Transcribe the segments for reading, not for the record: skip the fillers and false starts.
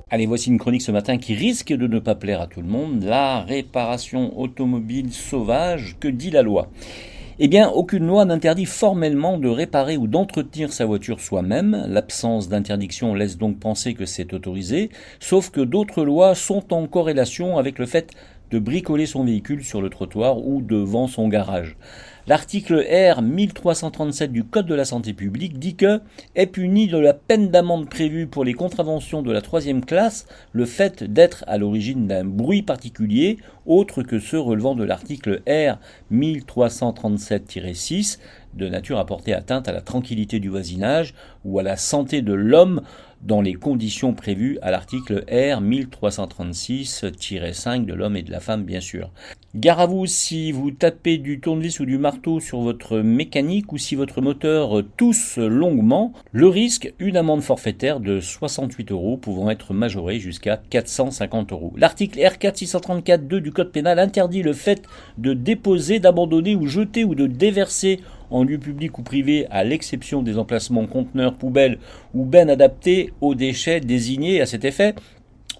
Allez, voici une chronique ce matin qui risque de ne pas plaire à tout le monde. La réparation automobile sauvage, que dit la loi ? Eh bien, aucune loi n'interdit formellement de réparer ou d'entretenir sa voiture soi-même. L'absence d'interdiction laisse donc penser que c'est autorisé, sauf que d'autres lois sont en corrélation avec le fait de bricoler son véhicule sur le trottoir ou devant son garage. L'article R 1337 du Code de la santé publique dit que est puni de la peine d'amende prévue pour les contraventions de la troisième classe le fait d'être à l'origine d'un bruit particulier autre que ceux relevant de l'article R 1337-6 de nature à porter atteinte à la tranquillité du voisinage ou à la santé de l'homme dans les conditions prévues à l'article R 1336-5 de l'homme et de la femme, bien sûr. Gare à vous si vous tapez du tournevis ou du marteau sur votre mécanique ou si votre moteur tousse longuement, le risque, une amende forfaitaire de 68 € pouvant être majorée jusqu'à 450 €. L'article R 4634-2 du Code pénal interdit le fait de déposer, d'abandonner ou jeter ou de déverser en lieu public ou privé, à l'exception des emplacements conteneurs, poubelles ou bennes adaptées aux déchets désignés à cet effet,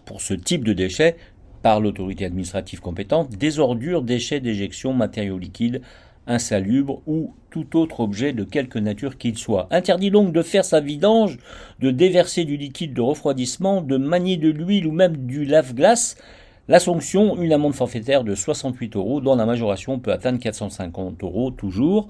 pour ce type de déchets, par l'autorité administrative compétente, des ordures, déchets d'éjection, matériaux liquides, insalubres ou tout autre objet de quelque nature qu'il soit. Interdit donc de faire sa vidange, de déverser du liquide de refroidissement, de manier de l'huile ou même du lave-glace. La sanction, une amende forfaitaire de 68 € dont la majoration peut atteindre 450 € toujours.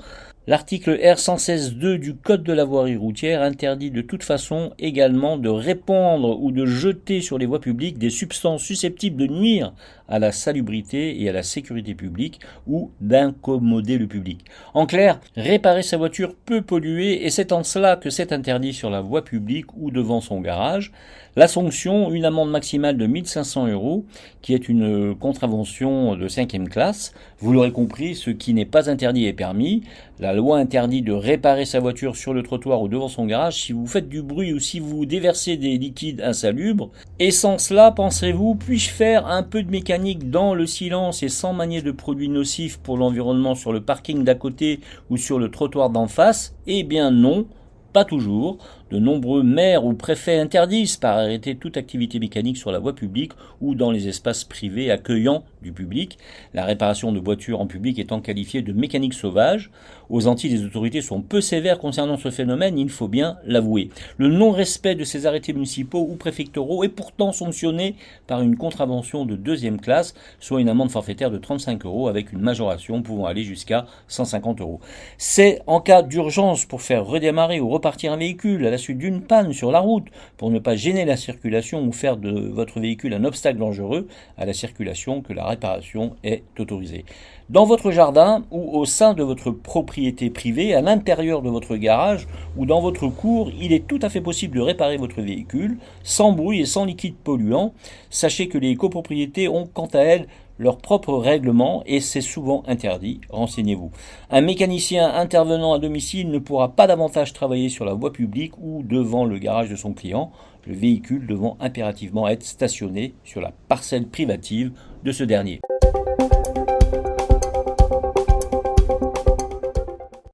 L'article R 116-2 du Code de la voirie routière interdit de toute façon également de répandre ou de jeter sur les voies publiques des substances susceptibles de nuire à la salubrité et à la sécurité publique ou d'incommoder le public. En clair, réparer sa voiture peut polluer et c'est en cela que c'est interdit sur la voie publique ou devant son garage. La sanction, une amende maximale de 1500 € qui est une contravention de 5e classe. Vous l'aurez compris, ce qui n'est pas interdit est permis. La loi interdit de réparer sa voiture sur le trottoir ou devant son garage si vous faites du bruit ou si vous déversez des liquides insalubres. Et sans cela, penserez-vous, puis-je faire un peu de mécanique dans le silence et sans manier de produits nocifs pour l'environnement sur le parking d'à côté ou sur le trottoir d'en face ? Eh bien non, pas toujours. De nombreux maires ou préfets interdisent par arrêté toute activité mécanique sur la voie publique ou dans les espaces privés accueillants du public, la réparation de voitures en public étant qualifiée de mécanique sauvage. Aux Antilles, les autorités sont peu sévères concernant ce phénomène, il faut bien l'avouer. Le non-respect de ces arrêtés municipaux ou préfectoraux est pourtant sanctionné par une contravention de 2e classe, soit une amende forfaitaire de 35 € avec une majoration pouvant aller jusqu'à 150 €. C'est en cas d'urgence pour faire redémarrer ou repartir un véhicule à la suite d'une panne sur la route, pour ne pas gêner la circulation ou faire de votre véhicule un obstacle dangereux à la circulation que la réparation est autorisée. Dans votre jardin ou au sein de votre propriété privée, à l'intérieur de votre garage ou dans votre cour, il est tout à fait possible de réparer votre véhicule sans bruit et sans liquide polluant. Sachez que les copropriétés ont quant à elles leur propre règlement et c'est souvent interdit, renseignez-vous. Un mécanicien intervenant à domicile ne pourra pas davantage travailler sur la voie publique ou devant le garage de son client, le véhicule devant impérativement être stationné sur la parcelle privative de ce dernier.